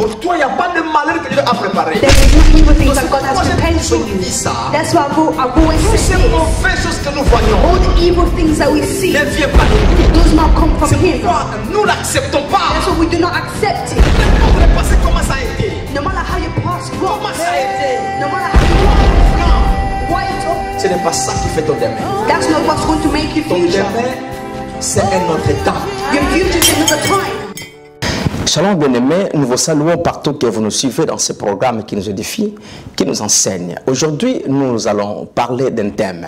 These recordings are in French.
Pour toi, il n'y a pas de malheur que Dieu a préparé. There is no evil things that God has prepared for you. That's why I've always Toutes ces said this. mauvaises choses que nous voyons All the evil things that we see ne viennent pas de nous. does not come from C'est Him. pourquoi nous n'acceptons pas. That's why we do not accept it. Le passé, comment ça a été? No matter how your past was, Comment ça a été? no matter how you are, white or Ce n'est pas ça qui fait ton demain. that's not what's going to make you Ton future. demain, c'est un autre état. Your future is another time. Shalom bien-aimés, nous vous saluons partout que vous nous suivez dans ce programme qui nous édifie, qui nous enseigne. Aujourd'hui, nous allons parler d'un thème.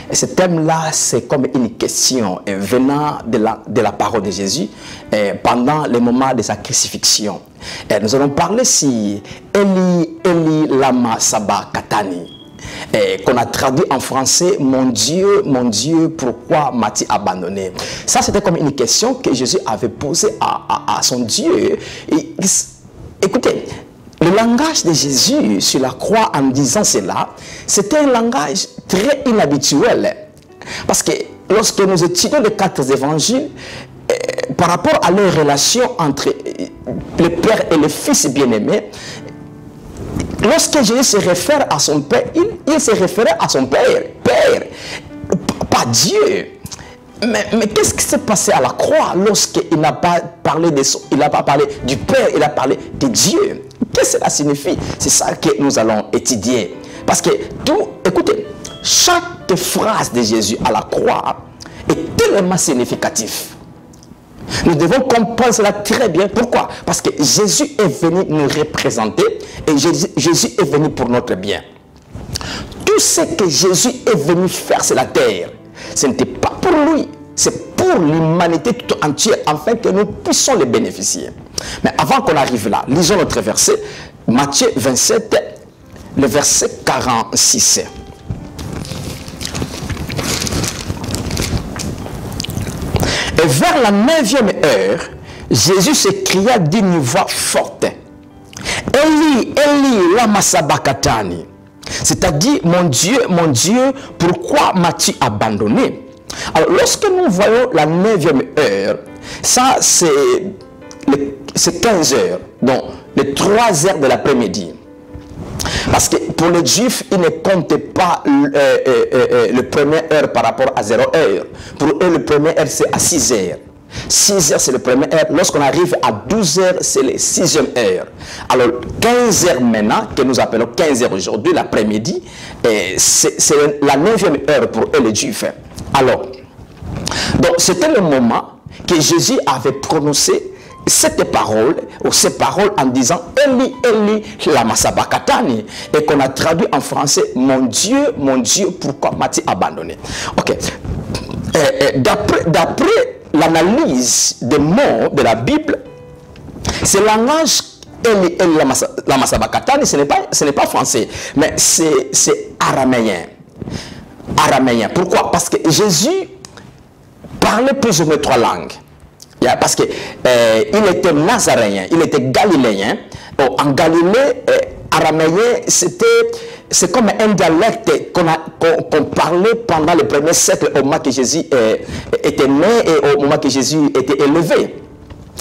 Et ce thème-là, c'est comme une question venant de la parole de Jésus pendant le moment de sa crucifixion. Et nous allons parler si Eli, Eli, lama sabachthani. Qu'on a traduit en français, mon Dieu, pourquoi m'as-tu abandonné? Ça, c'était comme une question que Jésus avait posée à son Dieu. Et, écoutez, le langage de Jésus sur la croix en disant cela, c'était un langage très inhabituel. Parce que lorsque nous étudions les 4 évangiles, par rapport à leur relation entre le Père et le Fils bien-aimé, lorsque Jésus se réfère à son Père, il se référait à son Père, pas Dieu. Mais qu'est-ce qui s'est passé à la croix lorsqu'il n'a pas parlé du Père, il a parlé de Dieu? Qu'est-ce que cela signifie? C'est ça que nous allons étudier. Parce que écoutez, chaque phrase de Jésus à la croix est tellement significative. Nous devons comprendre cela très bien. Pourquoi? Parce que Jésus est venu nous représenter et Jésus est venu pour notre bien. Tout ce que Jésus est venu faire sur la terre, ce n'était pas pour lui, c'est pour l'humanité tout entière, afin que nous puissions les bénéficier. Mais avant qu'on arrive là, lisons notre verset, Matthieu 27, le verset 46. Et vers la 9e heure, Jésus s'écria d'une voix forte, Eli, Eli, lama sabachthani. C'est-à-dire, mon Dieu, pourquoi m'as-tu abandonné? Alors, lorsque nous voyons la 9e heure, ça c'est 15 heures, donc les 3 heures de l'après-midi. Parce que pour les Juifs, ils ne comptaient pas le première heure par rapport à 0 heure. Pour eux, le premier heure, c'est à 6 heures. 6 heures, c'est le premier heure. Lorsqu'on arrive à 12 heures, c'est le 6e heure. Alors, 15 heures maintenant, que nous appelons 15 heures aujourd'hui, l'après-midi, c'est la 9e heure pour eux, les Juifs. Alors, donc c'était le moment que Jésus avait prononcé cette parole, ou ces paroles en disant Eli, Eli, lama sabachthani, et qu'on a traduit en français, mon Dieu, pourquoi m'as-tu abandonné? Ok. D'après l'analyse des mots de la Bible, ce langage Eli, Eli, lama sabachthani, ce n'est pas français, mais c'est araméen. Araméen. Pourquoi? Parce que Jésus parlait plus ou moins 3 langues. Parce qu'il était nazaréen, il était galiléen. En Galilée, araméen, c'est comme un dialecte qu'on parlait pendant le premier siècle, au moment que Jésus était né et au moment que Jésus était élevé.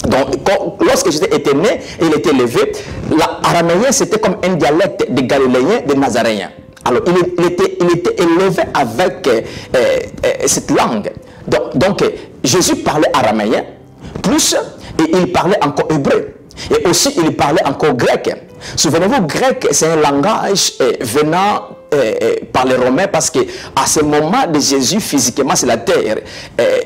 Donc, lorsque Jésus était né et il était élevé, l'araméen, c'était comme un dialecte des Galiléens, des Nazaréens. Alors, il était élevé avec cette langue. Donc, Jésus parlait araméen, plus, et il parlait encore hébreu. Et aussi, il parlait encore grec. Souvenez-vous, grec, c'est un langage venant par les Romains, parce qu'à ce moment de Jésus, physiquement, sur la terre,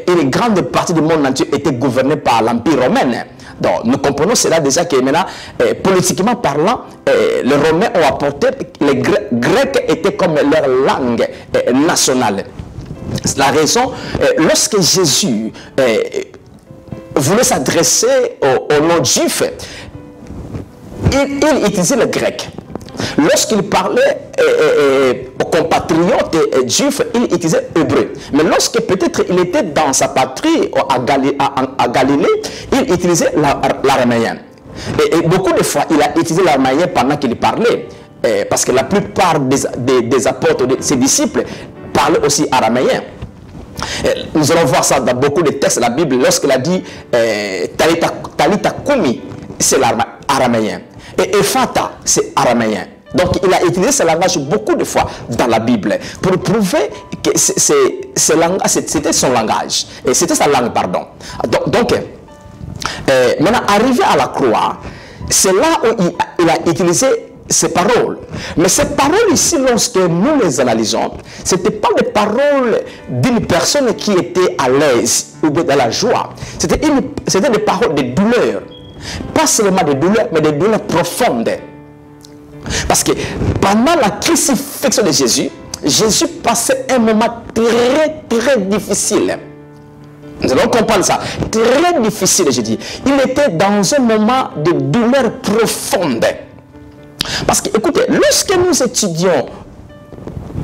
une grande partie du monde entier était gouvernée par l'Empire romain. Donc, nous comprenons cela déjà que maintenant, politiquement parlant, les Romains ont apporté, les Grecs étaient comme leur langue nationale. C'est la raison, lorsque Jésus voulait s'adresser aux non-juifs, il utilisait le grec. Lorsqu'il parlait aux compatriotes juifs, il utilisait hébreu. Mais lorsque peut-être il était dans sa patrie à Galilée, il utilisait l'araméen. Et beaucoup de fois, il a utilisé l'araméen pendant qu'il parlait. Parce que la plupart des apôtres, de ses disciples, parlaient aussi araméen. Nous allons voir ça dans beaucoup de textes de la Bible. Lorsqu'il a dit Talita Kumi, c'est araméen. Et Ephata, c'est araméen. Donc, il a utilisé ce langage beaucoup de fois dans la Bible pour prouver que c'était son langage. Et c'était sa langue, pardon. Donc maintenant, arrivé à la croix, c'est là où il a utilisé ces paroles. Mais ces paroles ici, lorsque nous les analysons, ce n'étaient pas des paroles d'une personne qui était à l'aise ou dans la joie. C'était des paroles de douleur. Pas seulement de douleur, mais de douleur profonde. Parce que pendant la crucifixion de Jésus, Jésus passait un moment très difficile. Nous allons comprendre ça. Très difficile, je dis. Il était dans un moment de douleur profonde. Parce que, écoutez, lorsque nous étudions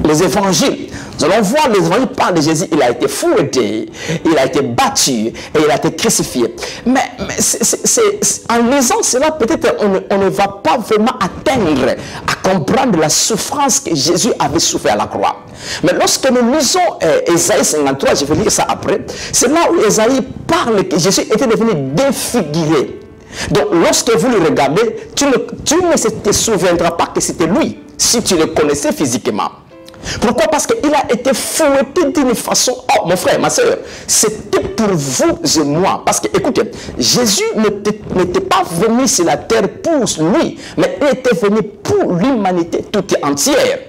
les évangiles, nous allons voir les évangiles parlent de Jésus. Il a été fouetté, il a été battu et il a été crucifié. Mais en lisant cela, peut-être on ne va pas vraiment atteindre à comprendre la souffrance que Jésus avait souffert à la croix. Mais lorsque nous lisons Ésaïe 53, je vais lire ça après, c'est là où Ésaïe parle que Jésus était devenu défiguré. Donc, lorsque vous le regardez, tu ne te souviendras pas que c'était lui, si tu le connaissais physiquement. Pourquoi? Parce qu'il a été fouetté d'une façon... Oh, mon frère, ma soeur, c'était pour vous et moi. Parce que, écoutez, Jésus n'était pas venu sur la terre pour lui, mais il était venu pour l'humanité toute entière.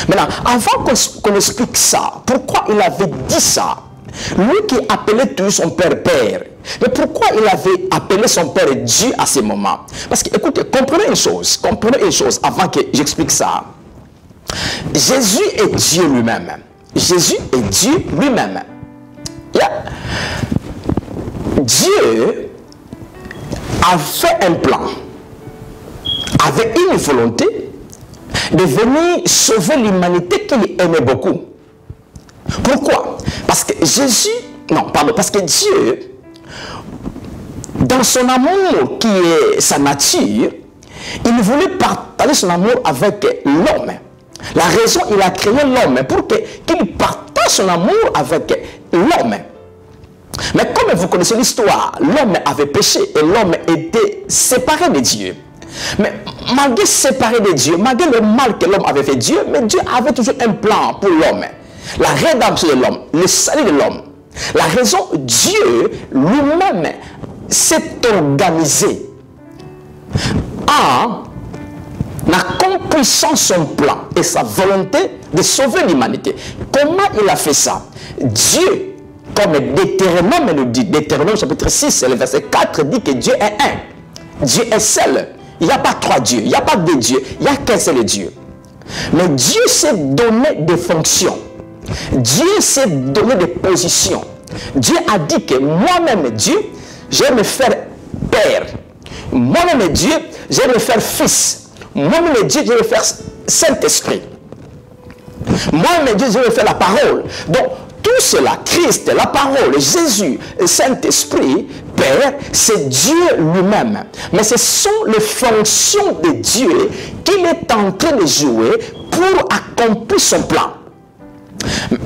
Maintenant, avant qu'on explique ça, pourquoi il avait dit ça? Lui qui appelait toujours son Père Père. Mais pourquoi il avait appelé son Père Dieu à ce moment? Parce que, écoutez, comprenez une chose avant que j'explique ça. Jésus est Dieu lui-même. Jésus est Dieu lui-même. Dieu a fait un plan avec une volonté de venir sauver l'humanité qu'il aimait beaucoup. Pourquoi? Parce que parce que Dieu, dans son amour qui est sa nature, il voulait partager son amour avec l'homme. La raison, il a créé l'homme pour qu'il partage son amour avec l'homme. Mais comme vous connaissez l'histoire, l'homme avait péché et l'homme était séparé de Dieu. Mais malgré séparé de Dieu, malgré le mal que l'homme avait fait Dieu, mais Dieu avait toujours un plan pour l'homme. La rédemption de l'homme, le salut de l'homme. La raison, Dieu lui-même s'est organisé en accomplissant son plan et sa volonté de sauver l'humanité. Comment il a fait ça? Dieu, comme Deutéronome nous dit, Deutéronome chapitre 6, le verset 4 dit que Dieu est un. Dieu est seul. Il n'y a pas trois dieux, il n'y a pas deux dieux, il n'y a qu'un seul Dieu. Mais Dieu s'est donné des fonctions. Dieu s'est donné des positions. Dieu a dit que moi-même, Dieu, je vais me faire Père. Moi-même, Dieu, je vais me faire Fils. Moi-même, Dieu, je vais faire Saint-Esprit. Moi-même, Dieu, je vais faire la parole. Donc, tout cela, Christ, la parole, Jésus, Saint-Esprit, Père, c'est Dieu lui-même. Mais ce sont les fonctions de Dieu qu'il est en train de jouer pour accomplir son plan.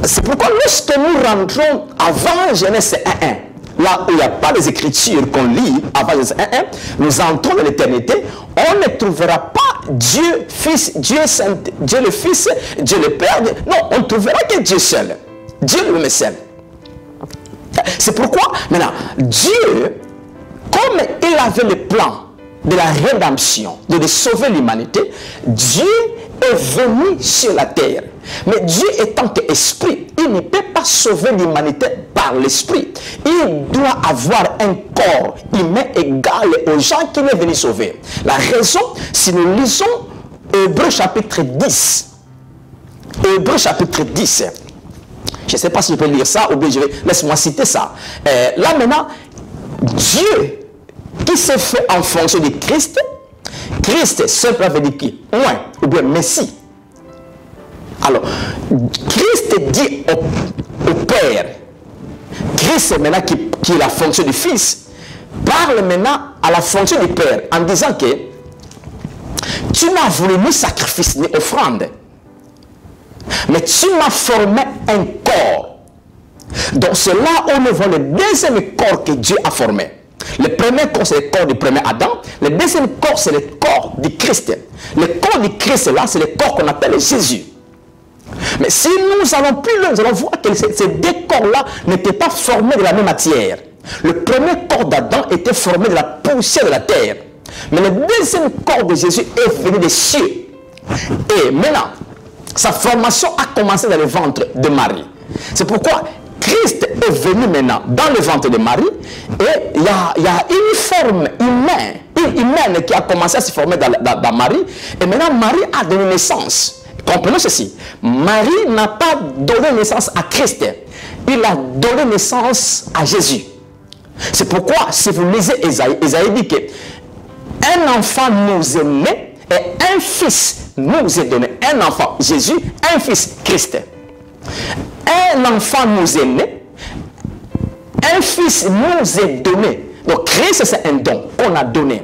C'est pourquoi lorsque nous rentrons avant Genèse 1.1, là où il n'y a pas les écritures qu'on lit avant Genèse 1.1, nous entrons dans l'éternité, on ne trouvera pas Dieu Fils, Dieu Saint, Dieu le Fils, Dieu le Père. Non, on ne trouvera que Dieu seul. Dieu lui-même est seul. C'est pourquoi, maintenant, Dieu, comme il avait le plan de la rédemption, de sauver l'humanité, Dieu est venu sur la terre. Mais Dieu étant qu'esprit, il ne peut pas sauver l'humanité par l'esprit. Il doit avoir un corps humain égal aux gens qu'il est venu sauver. La raison, si nous lisons Hébreux chapitre 10, Hébreux chapitre 10, je ne sais pas si je peux lire ça ou bien laisse-moi citer ça. Là maintenant, Dieu qui s'est fait en fonction de Christ, Christ simplement veut dire qui? Moins, ou bien Messie. Alors, Christ dit au Père, Christ maintenant qui est la fonction du Fils, parle maintenant à la fonction du Père en disant que tu n'as voulu ni sacrifice ni offrande, mais tu m'as formé un corps. Donc c'est là où nous voit le deuxième corps que Dieu a formé. Le premier corps, c'est le corps du premier Adam. Le deuxième corps, c'est le corps du Christ. Le corps du Christ, là, c'est le corps qu'on appelle Jésus. Mais si nous allons plus loin, nous allons voir que ces deux corps-là n'étaient pas formés de la même matière. Le premier corps d'Adam était formé de la poussière de la terre. Mais le deuxième corps de Jésus est venu des cieux. Et maintenant, sa formation a commencé dans le ventre de Marie. C'est pourquoi Christ est venu maintenant dans le ventre de Marie et il y a une forme humaine qui a commencé à se former dans Marie. Et maintenant, Marie a donné naissance. Comprenez ceci. Marie n'a pas donné naissance à Christ. Il a donné naissance à Jésus. C'est pourquoi, si vous lisez Ésaïe, Ésaïe dit que un enfant nous est né et un fils nous est donné. Un enfant, Jésus, un fils, Christ. Un enfant nous est né, un fils nous est donné. Donc Christ, c'est un don qu'on a donné.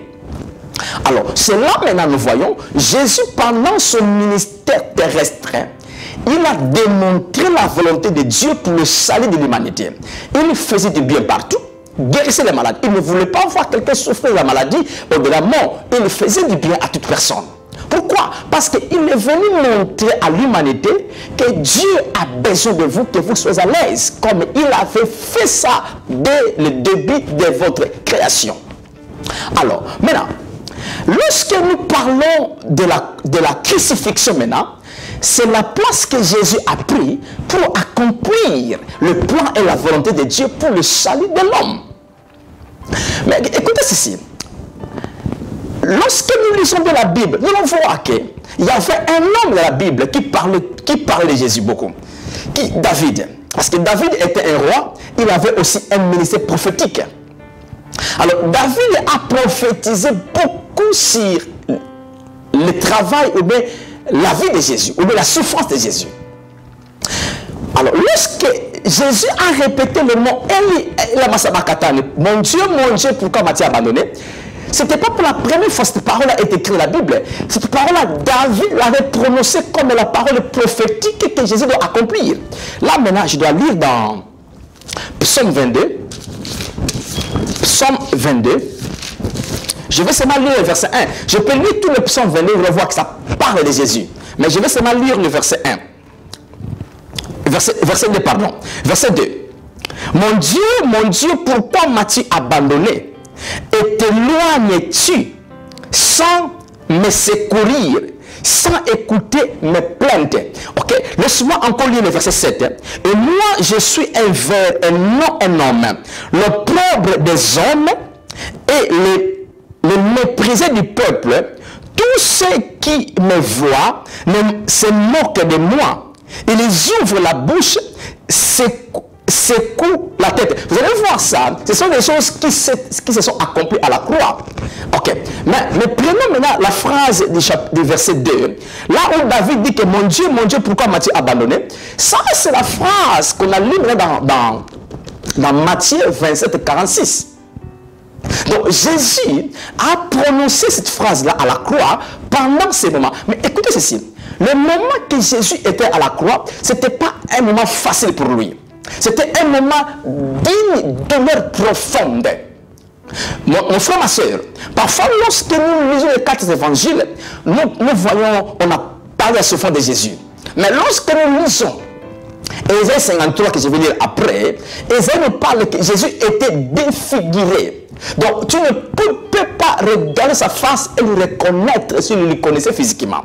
Alors, c'est là maintenant nous voyons, Jésus pendant son ministère terrestre, il a démontré la volonté de Dieu pour le salut de l'humanité. Il faisait du bien partout, guérissait les malades. Il ne voulait pas voir quelqu'un souffrir de la maladie ou de la mort. Il faisait du bien à toute personne. Pourquoi? Parce qu'il est venu montrer à l'humanité que Dieu a besoin de vous, que vous soyez à l'aise, comme il avait fait ça dès le début de votre création. Alors, maintenant, lorsque nous parlons de la crucifixion maintenant, c'est la place que Jésus a pris pour accomplir le plan et la volonté de Dieu pour le salut de l'homme. Mais écoutez ceci. Lorsque nous lisons de la Bible, nous allons voir qu'il y avait un homme de la Bible qui parlait de Jésus beaucoup. David. Parce que David était un roi, il avait aussi un ministère prophétique. Alors David a prophétisé beaucoup sur le travail ou bien la vie de Jésus, ou bien la souffrance de Jésus. Alors lorsque Jésus a répété le mot Eli lama sabachthani, mon Dieu, pourquoi m'as-tu abandonné? Ce n'était pas pour la première fois que cette parole a été écrite dans la Bible. Cette parole-là, David l'avait prononcée comme la parole prophétique que Jésus doit accomplir. Là, maintenant, je dois lire dans Psaume 22. Psaume 22. Je vais seulement lire le verset 1. Je peux lire tout le Psaume 22, vous allez voir que ça parle de Jésus. Mais je vais seulement lire le verset 1. Verset 2, pardon. Verset 2. Mon Dieu, pourquoi m'as-tu abandonné? Et t'éloignes-tu sans me secourir, sans écouter mes plaintes? Ok, laisse-moi encore lire le verset 7. Et moi, je suis un ver et non un homme, l'opprobre des hommes et le méprisé du peuple. Tous ceux qui me voient se moquent de moi. Ils ouvrent la bouche, secouent la tête. Vous allez voir ça. Ce sont des choses qui se sont accomplies à la croix. Ok. Mais prenons maintenant la phrase du verset 2. Là où David dit que mon Dieu, pourquoi m'as-tu abandonné? Ça, c'est la phrase qu'on a lue dans Matthieu 27, 46. Donc Jésus a prononcé cette phrase-là à la croix pendant ces moments. Mais écoutez ceci. Le moment que Jésus était à la croix, ce n'était pas un moment facile pour lui. C'était un moment d'une douleur profonde. Mon frère, ma soeur, parfois lorsque nous lisons les 4 évangiles, nous voyons, on a parlé de la souffrance de Jésus. Mais lorsque nous lisons Ésaïe 53, que je vais lire après, Ésaïe nous parle que Jésus était défiguré. Donc tu ne peux pas regarder sa face et le reconnaître si vous le connaissez physiquement.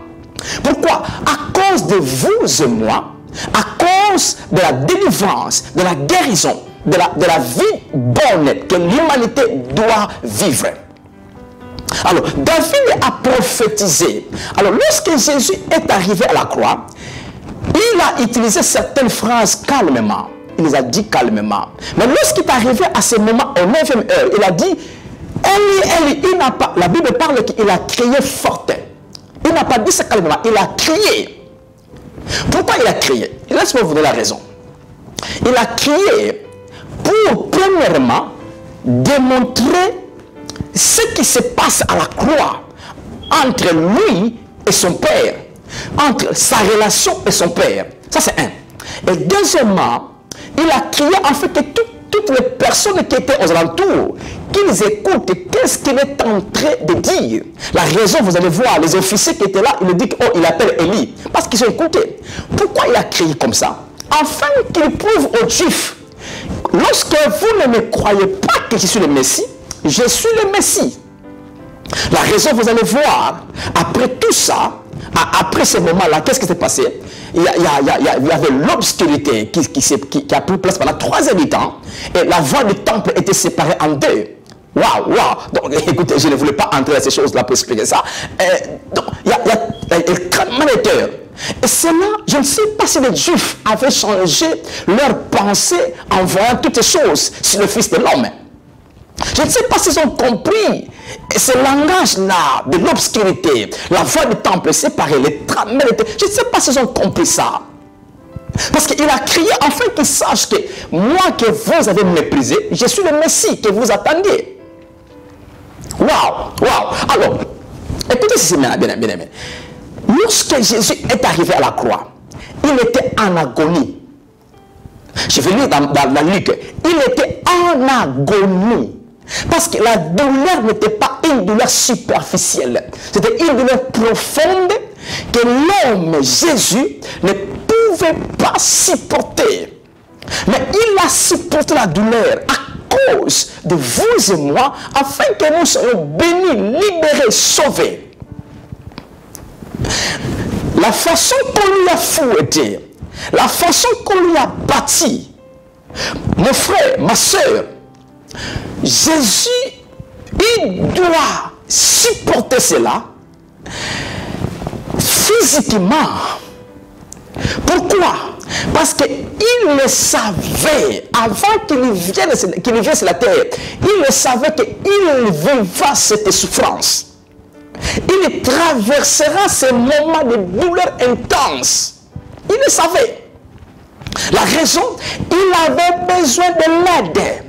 Pourquoi? À cause de vous et moi, à cause de la délivrance, de la guérison, de la vie bonne que l'humanité doit vivre. Alors, David a prophétisé. Alors, lorsque Jésus est arrivé à la croix, il a utilisé certaines phrases calmement. Il les a dit calmement. Mais lorsqu'il est arrivé à ce moment, au 9e heure, il a dit, Eli, il n'a pas, la Bible parle qu'il a crié fort. Il n'a pas dit ça calmement, il a crié. Pourquoi il a crié? Laisse-moi vous donner la raison. Il a crié pour, premièrement, démontrer ce qui se passe à la croix entre lui et son Père, entre sa relation et son Père. Ça, c'est un. Et deuxièmement, il a crié en fait que toute toutes les personnes qui étaient aux alentours, qu'ils écoutent qu'est-ce qu'il est en train de dire. La raison, vous allez voir, les officiers qui étaient là, ils nous disent oh, il appelle Élie. Parce qu'ils ont écouté. Pourquoi il a crié comme ça? Afin qu'il prouve aux Juifs, lorsque vous ne me croyez pas que je suis le Messie, je suis le Messie. La raison, vous allez voir, après tout ça, après ce moment-là, qu'est-ce qui s'est passé? Il y avait l'obscurité qui a pris place pendant 3 heures de temps, et la voie du temple était séparée en 2. Waouh, waouh! Donc, écoutez, je ne voulais pas entrer dans ces choses-là pour expliquer ça. Donc, il y a extrêmement de terre. Et c'est là, je ne sais pas si les Juifs avaient changé leur pensée en voyant toutes ces choses sur le Fils de l'homme. Je ne sais pas s'ils ont compris ce langage-là de l'obscurité, la voie du temple séparée, les tramés, je ne sais pas s'ils ont compris ça. Parce qu'il a crié afin qu'ils sachent que moi que vous avez méprisé, je suis le Messie que vous attendiez. Waouh, waouh. Alors, écoutez ceci, bien aimé. Lorsque Jésus est arrivé à la croix, il était en agonie. Je vais lire dans Luc. Il était en agonie. Parce que la douleur n'était pas une douleur superficielle. C'était une douleur profonde que l'homme Jésus ne pouvait pas supporter. Mais il a supporté la douleur à cause de vous et moi, afin que nous soyons bénis, libérés, sauvés. La façon qu'on lui a fouetté, la façon qu'on lui a bâti, mon frère, ma soeur, Jésus, il doit supporter cela physiquement. Pourquoi? Parce qu'il le savait, avant qu'il vienne sur la terre, il le savait qu'il vivra cette souffrance. Il traversera ces moments de douleur intense. Il le savait. La raison, il avait besoin de l'aide.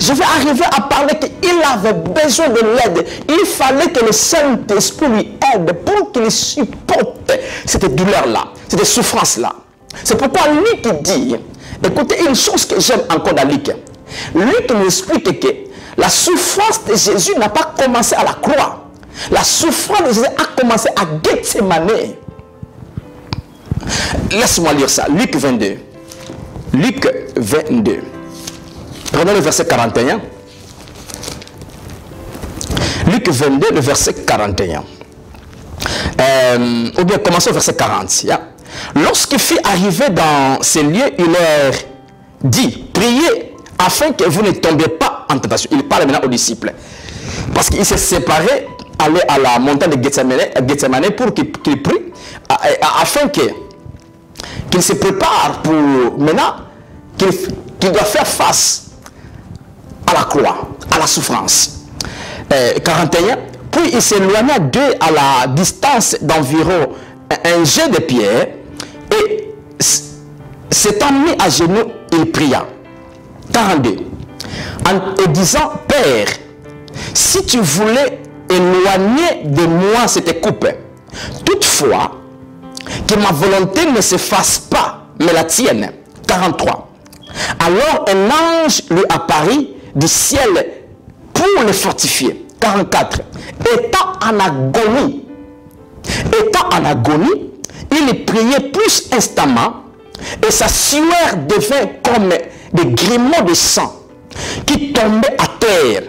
Je vais arriver à parler qu'il avait besoin de l'aide. Il fallait que le Saint-Esprit lui aide pour qu'il supporte cette douleur-là, cette souffrance-là. C'est pourquoi Luc dit, écoutez, une chose que j'aime encore dans Luc. Luc nous explique que la souffrance de Jésus n'a pas commencé à la croix. La souffrance de Jésus a commencé à Gethsémane. Laisse-moi lire ça. Luc 22. Luc 22. Prenons le verset 41. Luc 22, le verset 41. Ou bien commençons au verset 40. Yeah. Lorsqu'il fut arrivé dans ces lieux, il leur dit, priez afin que vous ne tombiez pas en tentation. Il parle maintenant aux disciples. Parce qu'il s'est séparé, aller à la montagne de Gethsémane pour qu'il prie, afin qu'il se prépare pour maintenant qu'il doit faire face à la croix, à la souffrance. 41. Puis il s'éloigna d'eux à la distance d'environ un jet de pierre et s'étant mis à genoux, il pria. 42. En disant, Père, si tu voulais éloigner de moi cette coupe, toutefois, que ma volonté ne se fasse pas, mais la tienne. 43. Alors un ange lui apparut du ciel pour le fortifier. 44. Étant en agonie, il priait plus instamment et sa sueur devint comme des gréements de sang qui tombaient à terre.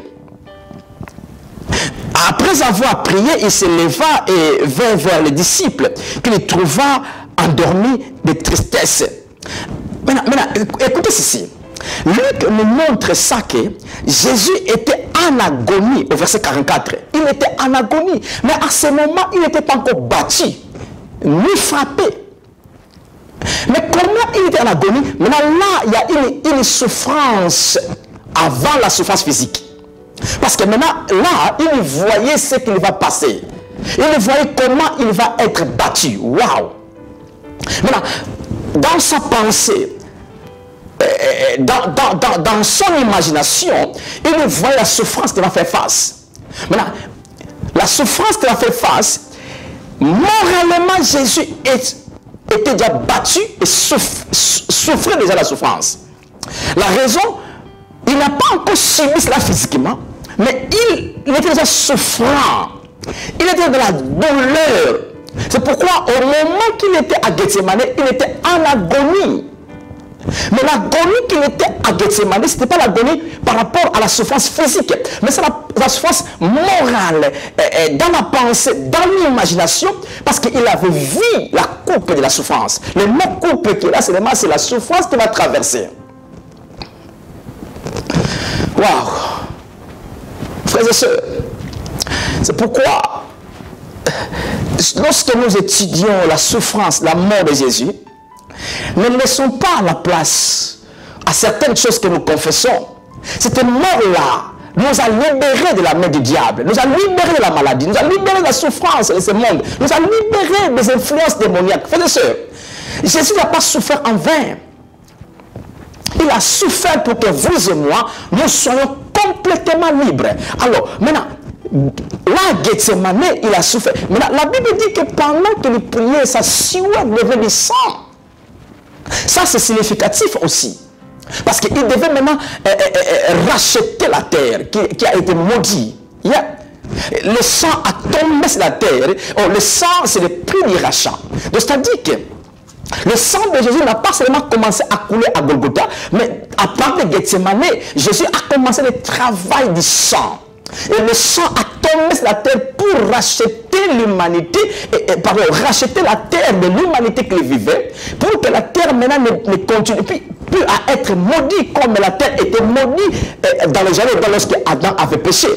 Après avoir prié, il se leva et vint vers les disciples qu'il trouva endormis de tristesse. Maintenant, écoutez ceci. Luc nous montre ça que Jésus était en agonie au verset 44. Il était en agonie. Mais à ce moment, il n'était pas encore battu, ni frappé. Mais comment il était en agonie? Maintenant là, il y a une souffrance avant la souffrance physique. Parce que maintenant, là, il voyait ce qu'il va passer. Il voyait comment il va être battu. Waouh! Maintenant, dans sa pensée, dans son imagination, il voit la souffrance qu'il va faire face. Maintenant, la souffrance qu'il va faire face, moralement, Jésus était déjà battu et souffrait déjà la souffrance. La raison, n'a pas encore subi cela physiquement, mais il était déjà souffrant. Il était de la douleur. C'est pourquoi au moment qu'il était à Gethsemane, il était en agonie. Mais l'agonie qu'il était à Gethsemane, ce n'était pas l'agonie par rapport à la souffrance physique, mais c'est la souffrance morale, dans la pensée, dans l'imagination, parce qu'il avait vu la coupe de la souffrance. Le mot coupe qu'il a, c'est la souffrance qu'il va traverser. Waouh! Frères et sœurs, c'est pourquoi, lorsque nous étudions la souffrance, la mort de Jésus, ne laissons pas la place à certaines choses que nous confessons. Cette mort-là nous a libérés de la main du diable, nous a libérés de la maladie, nous a libérés de la souffrance de ce monde, nous a libérés des influences démoniaques. Frères et sœurs, Jésus n'a pas souffert en vain. Il a souffert pour que vous et moi, nous soyons complètement libres. Alors, maintenant, là, Gethsemane, il a souffert. Maintenant, la Bible dit que pendant qu'il priait, sa sueur devait du sang. Ça, c'est significatif aussi. Parce qu'il devait maintenant racheter la terre qui a été maudite. Le sang a tombé sur la terre. Oh, le sang, c'est le prix du rachat. Donc, c'est-à-dire que le sang de Jésus n'a pas seulement commencé à couler à Golgotha, mais à partir de Gethsemane, Jésus a commencé le travail du sang. Et le sang a tombé sur la terre pour racheter l'humanité, pardon, racheter la terre de l'humanité qu'il vivait, pour que la terre maintenant ne continue plus à être maudite comme la terre était maudite dans le jardin lorsque Adam avait péché.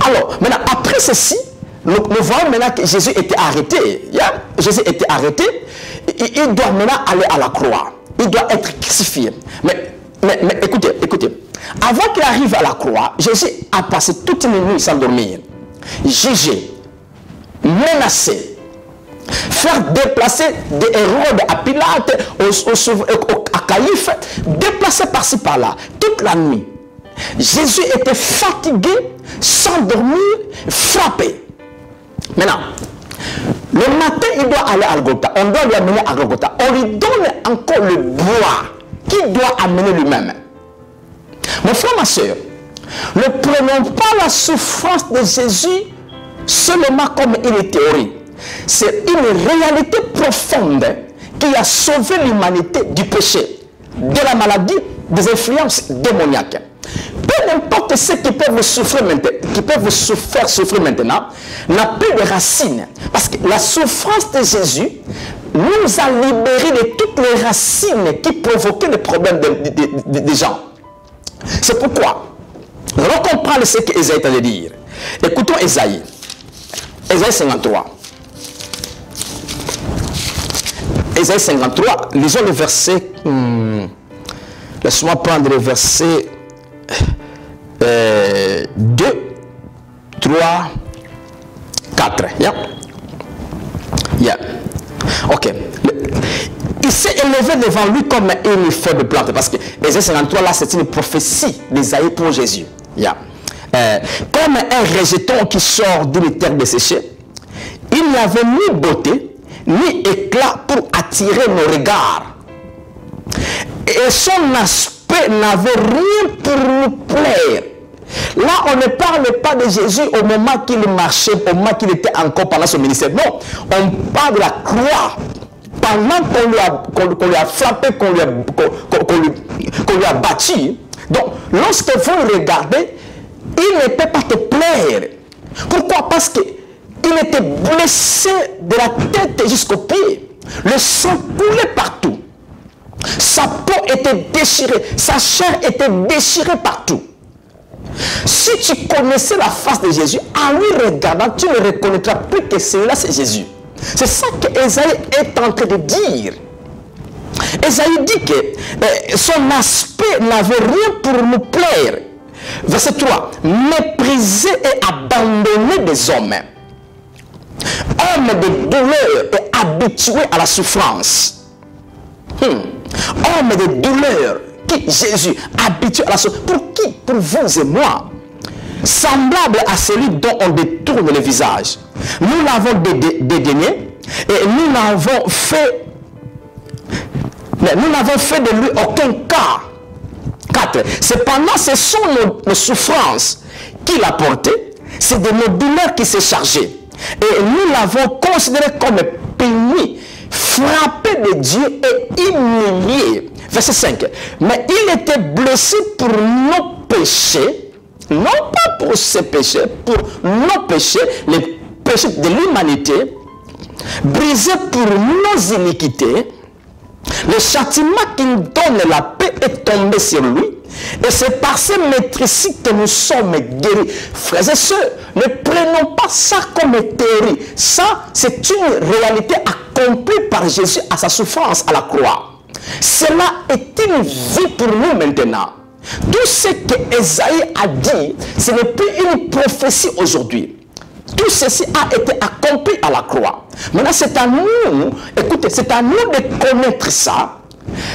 Alors, maintenant, après ceci, nous voyons maintenant que Jésus était arrêté. Jésus était arrêté. Il doit maintenant aller à la croix. Il doit être crucifié. Mais écoutez. Avant qu'il arrive à la croix, Jésus a passé toute une nuit sans dormir. Jugé, menacé, faire déplacer des Hérode à Pilate, à Caïphe, déplacer par-ci par-là, toute la nuit. Jésus était fatigué, sans dormir, frappé. Maintenant, le matin, il doit aller à Golgotha. On doit lui amener à Golgotha. On lui donne encore le bois qu'il doit amener lui-même. Mon frère, ma soeur, ne prenons pas la souffrance de Jésus seulement comme une théorie. C'est une réalité profonde qui a sauvé l'humanité du péché, de la maladie, des influences démoniaques. Peu importe ce qui peuvent vous souffrir maintenant, n'a plus de racines. Parce que la souffrance de Jésus nous a libérés de toutes les racines qui provoquaient les problèmes des gens. C'est pourquoi nous allons comprendre ce que Ésaïe allait dire. Écoutons Ésaïe. Ésaïe 53. Ésaïe 53, lisons le verset. Laisse-moi prendre le verset 2, 3, 4. Ok. Il s'est élevé devant lui comme une faible plante. Parce que Ésaïe 53, là, c'est une prophétie d'Ésaïe pour Jésus. Comme un rejeton qui sort d'une terre desséchée, il n'y avait ni beauté, ni éclat pour attirer nos regards. Et son aspect n'avait rien pour nous plaire. Là, on ne parle pas de Jésus au moment qu'il marchait, au moment qu'il était encore pendant son ministère. Non, on parle de la croix. Pendant qu'on lui a frappé, qu'on lui a battu. Donc, lorsque vous le regardez, il ne peut pas te plaire. Pourquoi? Parce qu'il était blessé de la tête jusqu'aux pieds. Le sang coulait partout. Sa peau était déchirée. Sa chair était déchirée partout. Si tu connaissais la face de Jésus, en lui regardant, tu ne reconnaîtras plus que celui-là, c'est Jésus. C'est ça que Ésaïe est en train de dire. Ésaïe dit que son aspect n'avait rien pour nous plaire. Verset 3. Méprisé et abandonné des hommes. Homme de douleur et habitué à la souffrance. Homme de douleur, qui Jésus, habitué à la souffrance. Pour qui? Pour vous et moi. Semblable à celui dont on détourne le visage. Nous l'avons dédaigné et nous n'avons fait de lui aucun cas. 4. Cependant, ce sont nos souffrances qu'il a portées, c'est de nos douleurs qui s'est chargé. Et nous l'avons considéré comme péni, frappé de Dieu et humilié. Verset 5. Mais il était blessé pour nos péchés, non pas pour ses péchés, pour nos péchés, les péchés de l'humanité, brisé pour nos iniquités. Le châtiment qui nous donne la paix est tombé sur lui. Et c'est par ces maîtrises que nous sommes guéris. Frères et sœurs, ne prenons pas ça comme théorie. Ça, c'est une réalité accomplie par Jésus à sa souffrance à la croix. Cela est une vie pour nous maintenant. Tout ce que Ésaïe a dit, ce n'est plus une prophétie aujourd'hui. Tout ceci a été accompli à la croix. Maintenant, c'est à nous, écoutez, c'est à nous de connaître ça,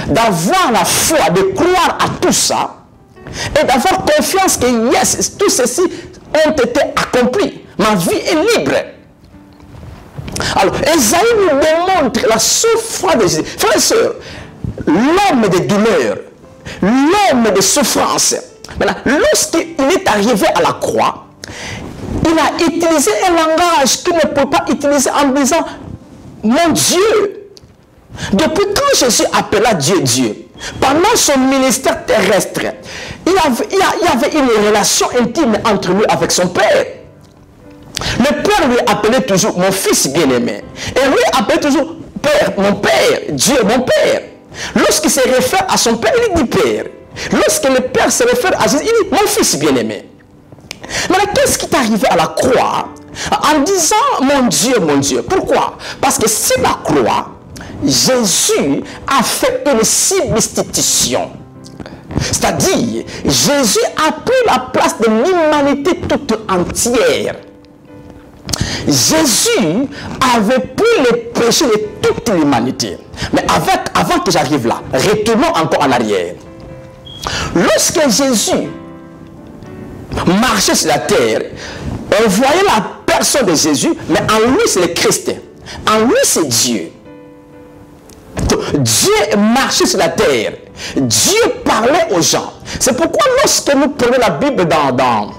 d'avoir la foi, de croire à tout ça, et d'avoir confiance que, yes, tout ceci ont été accomplis. Ma vie est libre. Alors, Ésaïe nous démontre la souffrance de Jésus. Frères et sœurs, l'homme de douleur, l'homme de souffrance, maintenant, lorsqu'il est arrivé à la croix, il a utilisé un langage qu'il ne peut pas utiliser en disant « Mon Dieu ». Depuis quand Jésus appela Dieu Dieu, pendant son ministère terrestre, il y avait une relation intime entre lui avec son Père. Le Père lui appelait toujours « Mon fils bien-aimé ». Et lui appelait toujours « Père, mon Père, Dieu, mon Père ». Lorsqu'il se réfère à son Père, il dit « Père ». Lorsque le Père se réfère à Jésus, il dit « Mon fils bien-aimé ». Mais qu'est-ce qui est arrivé à la croix en disant mon Dieu, pourquoi? Parce que sur la croix, Jésus a fait une substitution. C'est-à-dire, Jésus a pris la place de l'humanité toute entière. Jésus avait pris les péchés de toute l'humanité. Mais avant que j'arrive là, retournons encore en arrière. Lorsque Jésus marchait sur la terre, on voyait la personne de Jésus, mais en lui c'est le Christ, en lui c'est Dieu. Donc, Dieu marchait sur la terre, Dieu parlait aux gens. C'est pourquoi lorsque nous prenons la Bible dans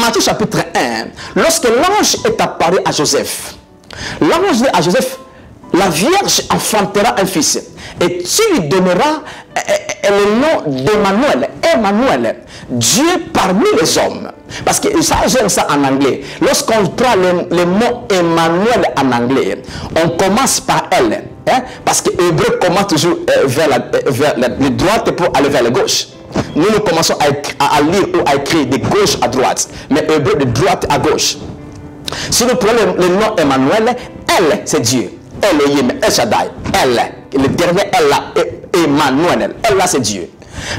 Matthieu chapitre 1, lorsque l'ange est apparu à Joseph, l'ange dit à Joseph, la Vierge enfantera un fils et tu lui donneras le nom d'Emmanuel, Emmanuel, Dieu parmi les hommes. Parce que ça, j'aime ça en anglais. Lorsqu'on prend le mot Emmanuel en anglais, on commence par elle. Hein? Parce que l'hébreu commence toujours vers la droite pour aller vers la gauche. Nous commençons à lire ou à écrire de gauche à droite, mais hébreu de droite à gauche. Si nous prenons le nom Emmanuel, elle, c'est Dieu. Elohim, El Shaddai, elle, le dernier elle là, Emmanuel, elle là c'est Dieu.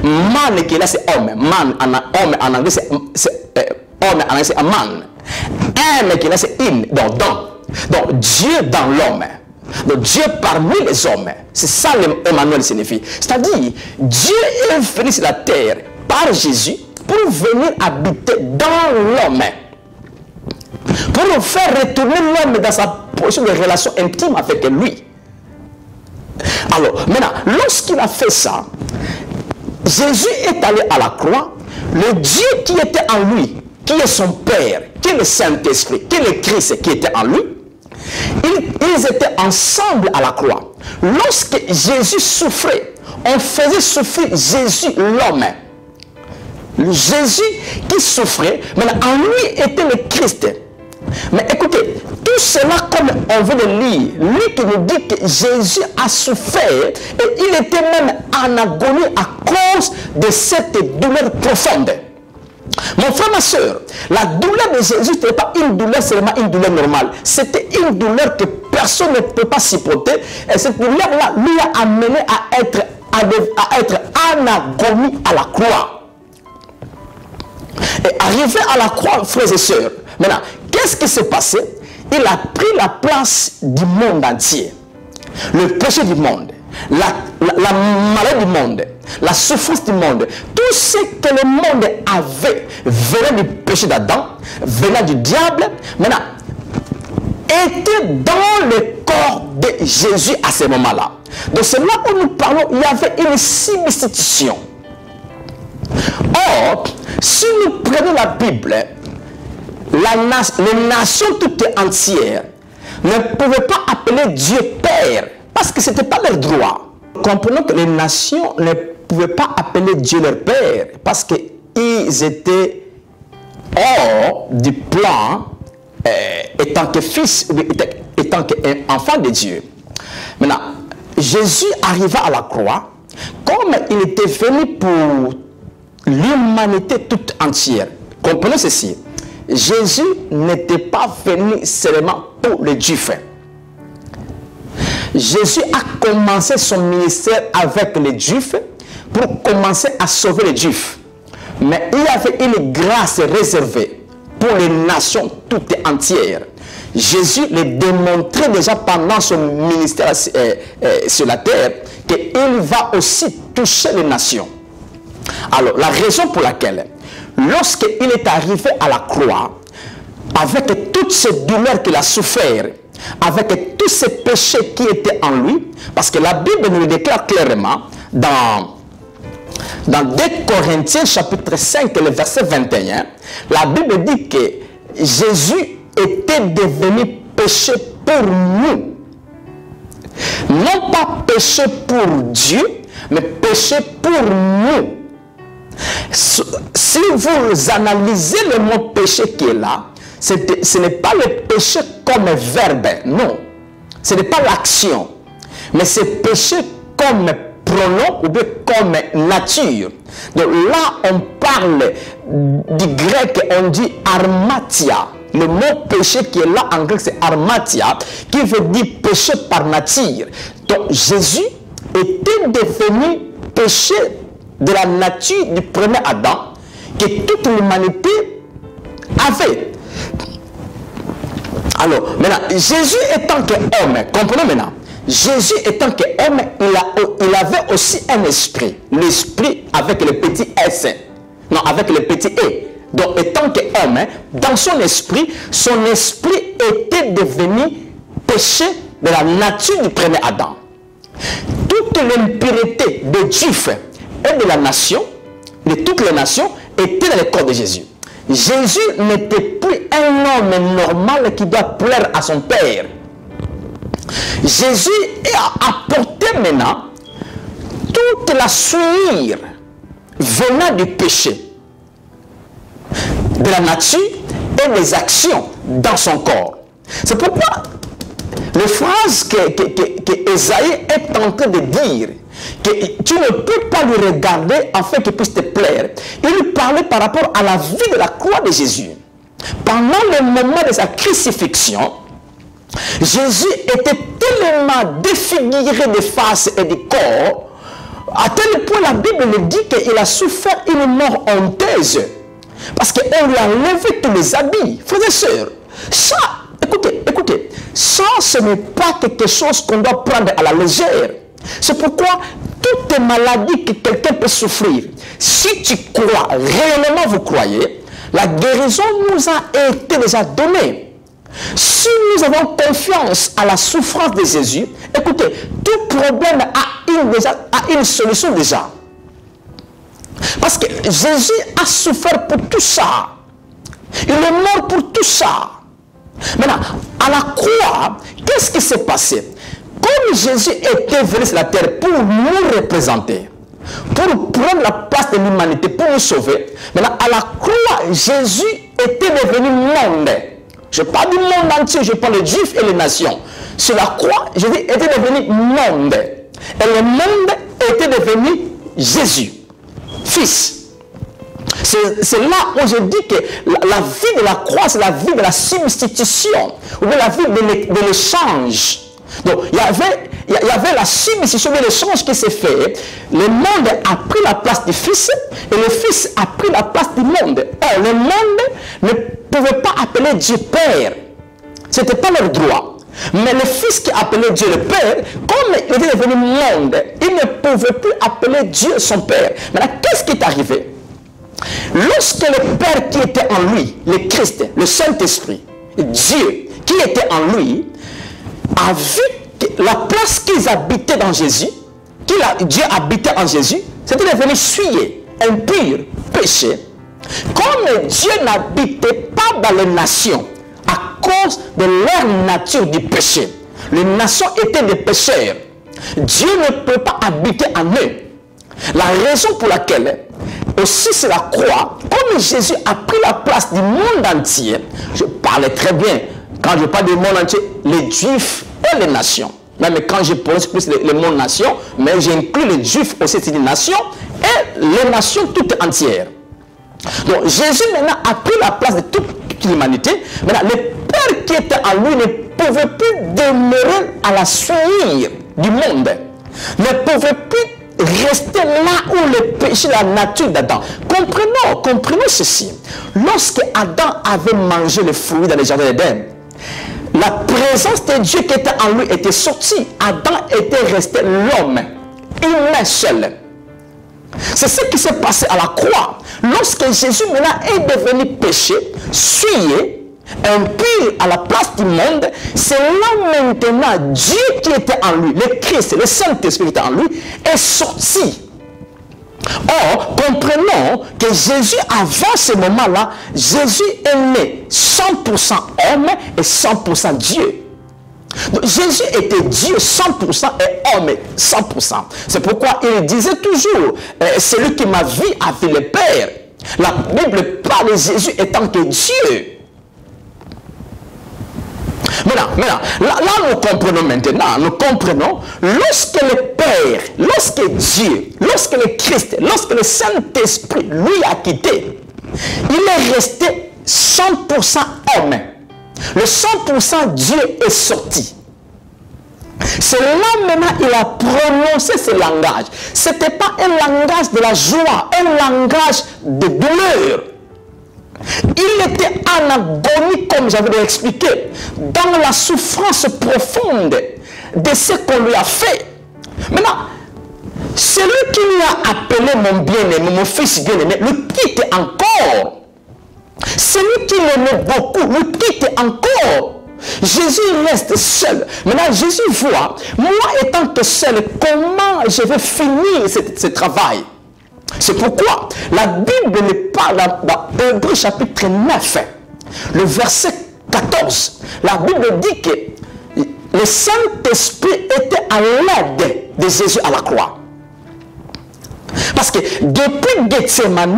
Man qui est là c'est homme, man homme en anglais c'est homme en anglais c'est man. Un qui est là c'est in, donc Dieu dans l'homme. Donc Dieu parmi les hommes, c'est ça l'Emmanuel signifie. C'est-à-dire Dieu est venu sur la terre par Jésus pour venir habiter dans l'homme. Pour faire retourner l'homme dans sa position de relation intime avec lui. Alors, maintenant, lorsqu'il a fait ça, Jésus est allé à la croix, le Dieu qui était en lui, qui est son Père, qui est le Saint-Esprit, qui est le Christ qui était en lui, ils étaient ensemble à la croix. Lorsque Jésus souffrait, on faisait souffrir Jésus, l'homme. Jésus qui souffrait, maintenant en lui était le Christ. Mais écoutez, tout cela comme on veut le lire, lui qui nous dit que Jésus a souffert et il était même en agonie à cause de cette douleur profonde. Mon frère, ma soeur, la douleur de Jésus n'était pas une douleur seulement une douleur normale. C'était une douleur que personne ne peut pas supporter. Et cette douleur-là lui a amené à être en agonie à la croix. Et arrivé à la croix, frères et sœurs, maintenant, qu'est-ce qui s'est passé? Il a pris la place du monde entier. Le péché du monde, la maladie du monde, la souffrance du monde, tout ce que le monde avait venant du péché d'Adam, venant du diable, maintenant, était dans le corps de Jésus à ce moment-là. Donc c'est là où nous parlons, il y avait une substitution. Or, si nous prenons la Bible, les nations toutes entières ne pouvaient pas appeler Dieu Père, parce que ce n'était pas leur droit. Comprenons que les nations ne pouvaient pas appeler Dieu leur Père, parce qu'ils étaient hors du plan, étant que fils, étant qu'enfant de Dieu. Maintenant, Jésus arriva à la croix, comme il était venu pour l'humanité toute entière. Comprenez ceci. Jésus n'était pas venu seulement pour les Juifs. Jésus a commencé son ministère avec les Juifs pour commencer à sauver les Juifs. Mais il y avait une grâce réservée pour les nations toutes entières. Jésus le démontrait déjà pendant son ministère sur la terre qu'il va aussi toucher les nations. Alors, la raison pour laquelle, lorsqu'il est arrivé à la croix, avec toutes ces douleurs qu'il a souffert, avec tous ces péchés qui étaient en lui, parce que la Bible nous le déclare clairement dans 2 Corinthiens chapitre 5, le verset 21, la Bible dit que Jésus était devenu péché pour nous. Non pas péché pour Dieu, mais péché pour nous. Si vous analysez le mot péché qui est là, ce n'est pas le péché comme verbe, non. Ce n'est pas l'action, mais c'est péché comme pronom ou bien comme nature. Donc là, on parle du grec, on dit armatia. Le mot péché qui est là en grec, c'est armatia, qui veut dire péché par nature. Donc Jésus était devenu péché de la nature du premier Adam que toute l'humanité avait. Alors, maintenant, Jésus étant qu'homme, comprenez maintenant, Jésus étant qu'homme, il avait aussi un esprit. L'esprit avec le petit S. Non, avec le petit E. Donc, étant qu'homme, dans son esprit était devenu péché de la nature du premier Adam. Toute l'impureté des Juifs et de la nation, de toutes les nations, était dans le corps de Jésus. Jésus n'était plus un homme normal qui doit plaire à son Père. Jésus a apporté maintenant toute la souillure venant du péché, de la nature et des actions dans son corps. C'est pourquoi les phrases que Esaïe est en train de dire, que tu ne peux pas lui regarder afin qu'il puisse te plaire. Il lui parlait par rapport à la vie de la croix de Jésus. Pendant le moment de sa crucifixion, Jésus était tellement défiguré de face et de corps, à tel point la Bible le dit qu'il a souffert une mort honteuse. Parce qu'on lui a enlevé tous les habits. Frères et sœurs, ça, écoutez, ça ce n'est pas quelque chose qu'on doit prendre à la légère. C'est pourquoi toutes les maladies que quelqu'un peut souffrir, si tu crois, réellement vous croyez, la guérison nous a été déjà donnée. Si nous avons confiance à la souffrance de Jésus, écoutez, tout problème a une solution déjà. Parce que Jésus a souffert pour tout ça. Il est mort pour tout ça. Maintenant, à la croix, qu'est-ce qui s'est passé? Comme Jésus était venu sur la terre pour nous représenter, pour prendre la place de l'humanité, pour nous sauver, maintenant, à la croix, Jésus était devenu monde. Je parle du monde entier, je parle des Juifs et les nations. Sur la croix, Jésus était devenu monde. Et le monde était devenu Jésus, Fils. C'est là où je dis que la vie de la croix, c'est la vie de la substitution, ou bien la vie de l'échange. Donc, il y avait la substitution de l'échange qui s'est fait. Le monde a pris la place du Fils, et le Fils a pris la place du monde. Or, le monde ne pouvait pas appeler Dieu Père. Ce n'était pas leur droit. Mais le Fils qui appelait Dieu le Père, comme il était devenu monde, il ne pouvait plus appeler Dieu son Père. Maintenant, qu'est-ce qui est arrivé? Lorsque le Père qui était en lui, le Christ, le Saint-Esprit, Dieu qui était en lui, a vu que la place qu'ils habitaient dans Jésus, Dieu habitait en Jésus, c'était devenu souillé. impurs péchaient, comme Dieu n'habitait pas dans les nations à cause de leur nature du péché, les nations étaient des pécheurs, Dieu ne peut pas habiter en eux. La raison pour laquelle aussi c'est la croix, comme Jésus a pris la place du monde entier, je parlais très bien, quand je parle du monde entier, les Juifs et les nations. Même quand je prononce plus les mondes nations, mais j'inclus les Juifs aussi, c'est des nations, et les nations toutes entières. Donc Jésus maintenant a pris la place de toute l'humanité. Maintenant, le Père qui était en lui ne pouvait plus demeurer à la souillure du monde, ne pouvait plus rester là où le péché, la nature d'Adam. Comprenons ceci. Lorsque Adam avait mangé le fruit dans le jardin d'Éden, la présence de Dieu qui était en lui était sortie. Adam était resté l'homme, humain seul. C'est ce qui s'est passé à la croix. Lorsque Jésus maintenant est devenu péché, souillé, impur à la place du monde, c'est là maintenant Dieu qui était en lui, le Christ, le Saint-Esprit qui était en lui, est sorti. Or, comprenons que Jésus, avant ce moment-là, Jésus est né 100% homme et 100% Dieu. Donc, Jésus était Dieu 100% et homme 100%. C'est pourquoi il disait toujours, celui qui m'a vu a vu le Père. La Bible parle de Jésus étant que Dieu. Maintenant, là nous comprenons maintenant, lorsque le Père, lorsque Dieu, lorsque le Christ, lorsque le Saint-Esprit lui a quitté, il est resté 100% homme. Le 100% Dieu est sorti. C'est là maintenant il a prononcé ce langage. Ce n'était pas un langage de la joie, un langage de douleur. Il était en agonie, comme j'avais expliqué, dans la souffrance profonde de ce qu'on lui a fait. Maintenant, celui qui lui a appelé mon bien-aimé, mon fils bien-aimé, le quitte encore. Celui qui l'aimait beaucoup, le quitte encore. Jésus reste seul. Maintenant, Jésus voit, moi étant que seul, comment je vais finir ce travail. C'est pourquoi la Bible me parle dans Hébreux chapitre 9, le verset 14. La Bible dit que le Saint-Esprit était à l'aide de Jésus à la croix. Parce que depuis Gethsemane,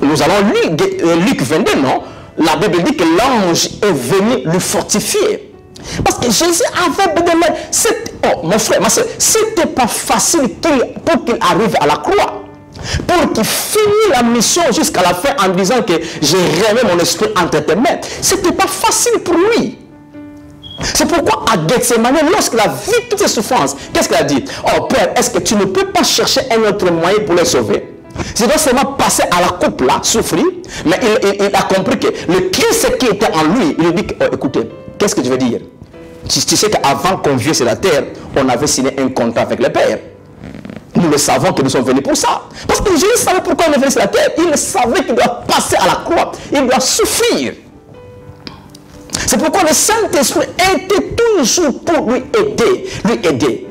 nous allons lire Luc 22, non? La Bible dit que l'ange est venu lui fortifier. Parce que Jésus avait besoin de l'aide. Oh, mon frère, ma soeur, c'était pas facile pour qu'il arrive à la croix. Pour qu'il finisse la mission jusqu'à la fin en disant que j'ai remis mon esprit entre tes mains. Ce n'était pas facile pour lui. C'est pourquoi à Gethsemane, lorsqu'il a vu toutes ces souffrances, qu'est-ce qu'il a dit? Oh Père, est-ce que tu ne peux pas chercher un autre moyen pour les sauver? Je dois seulement passer à la coupe là, souffrir. Mais il a compris que le Christ qui était en lui, il lui dit, oh, écoutez, qu'est-ce que je veux dire? Tu sais qu'avant qu'on vienne sur la terre, on avait signé un contrat avec le Père. Nous le savons que nous sommes venus pour ça. Parce que Jésus savait pourquoi il est venu sur la terre. Il savait qu'il doit passer à la croix. Il doit souffrir. C'est pourquoi le Saint-Esprit était toujours pour lui aider.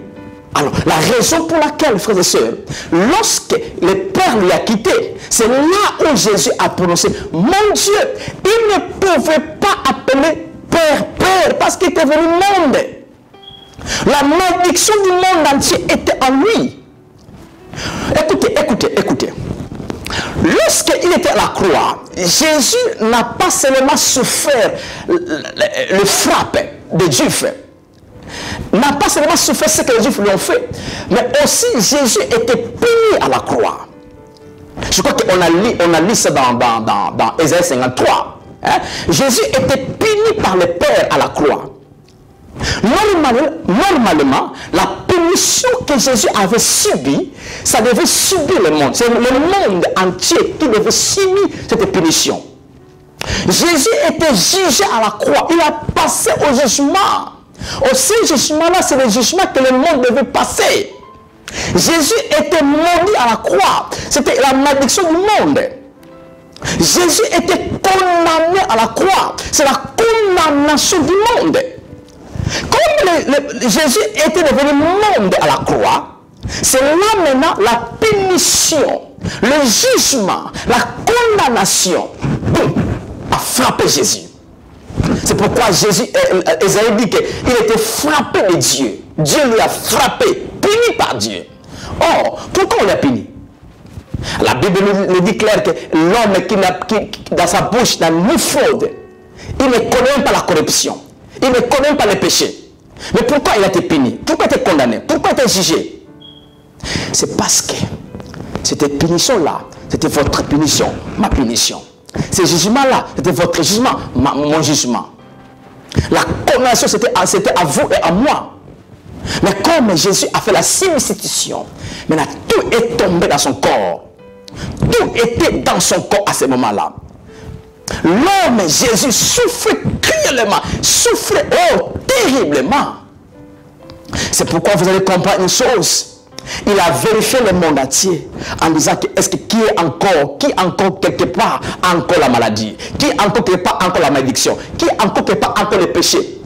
Alors, la raison pour laquelle, frères et sœurs, lorsque le Père lui a quitté, c'est là où Jésus a prononcé, mon Dieu, il ne pouvait pas appeler Père, parce qu'il était venu au monde. La malédiction du monde entier était en lui. Écoutez. Lorsqu'il était à la croix, Jésus n'a pas seulement souffert le frappe des Juifs, n'a pas seulement souffert ce que les Juifs lui ont fait, mais aussi Jésus était puni à la croix. Je crois qu'on a lu ça dans Ésaïe 53. Hein? Jésus était puni par le Père à la croix. Normalement, la punition que Jésus avait subie, ça devait subir le monde. C'est le monde entier qui devait subir cette punition. Jésus était jugé à la croix. Il a passé au jugement. Aussi, ce jugement-là, c'est le jugement que le monde devait passer. Jésus était maudit à la croix. C'était la malédiction du monde. Jésus était condamné à la croix. C'est la condamnation du monde. Comme Jésus était devenu monde à la croix, c'est là maintenant la punition le jugement, la condamnation, boum, a frappé Jésus. C'est pourquoi Ésaïe dit qu'il était frappé de Dieu. Dieu lui a frappé, puni par Dieu. Or, pourquoi on l'a puni? La Bible nous dit clair que l'homme qui dans sa bouche n'a ni fraude, il ne connaît pas la corruption, il ne connaît pas le péché. Mais pourquoi il a été puni? Pourquoi il a été condamné? Pourquoi il a été jugé? C'est parce que cette punition-là, c'était votre punition, ma punition. Ce jugement-là, c'était votre jugement, mon jugement. La condamnation, c'était à vous et à moi. Mais comme Jésus a fait la substitution, maintenant tout est tombé dans son corps. Tout était dans son corps à ce moment-là. L'homme Jésus souffrait cruellement, souffrait terriblement. C'est pourquoi vous allez comprendre une chose. Il a vérifié le monde entier en disant que est-ce que qui encore quelque part encore la maladie, qui encore quelque part encore la malédiction, qui encore quelque part encore le péché,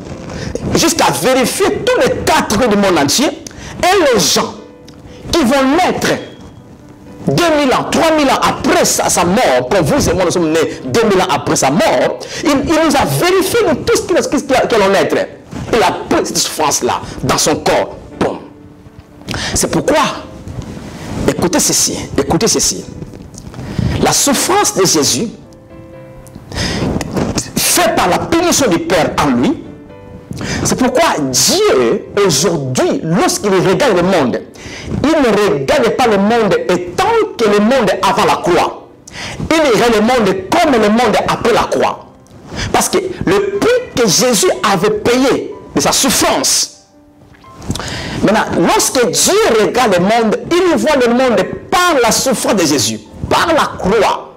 jusqu'à vérifier tous les 4 rues du monde entier. Et les gens qui vont naître 2000 ans, 3000 ans après sa mort, comme vous et moi nous sommes nés 2000 ans après sa mort, il nous a vérifié tout ce qu'il en naître. Il a pris cette souffrance-là dans son corps. Bon. C'est pourquoi, écoutez ceci. La souffrance de Jésus, faite par la punition du Père en lui, c'est pourquoi Dieu, aujourd'hui, lorsqu'il regarde le monde, il ne regarde pas le monde étant que le monde avant la croix. Il regarde le monde comme le monde après la croix. Parce que le prix que Jésus avait payé de sa souffrance. Maintenant, lorsque Dieu regarde le monde, il voit le monde par la souffrance de Jésus, par la croix.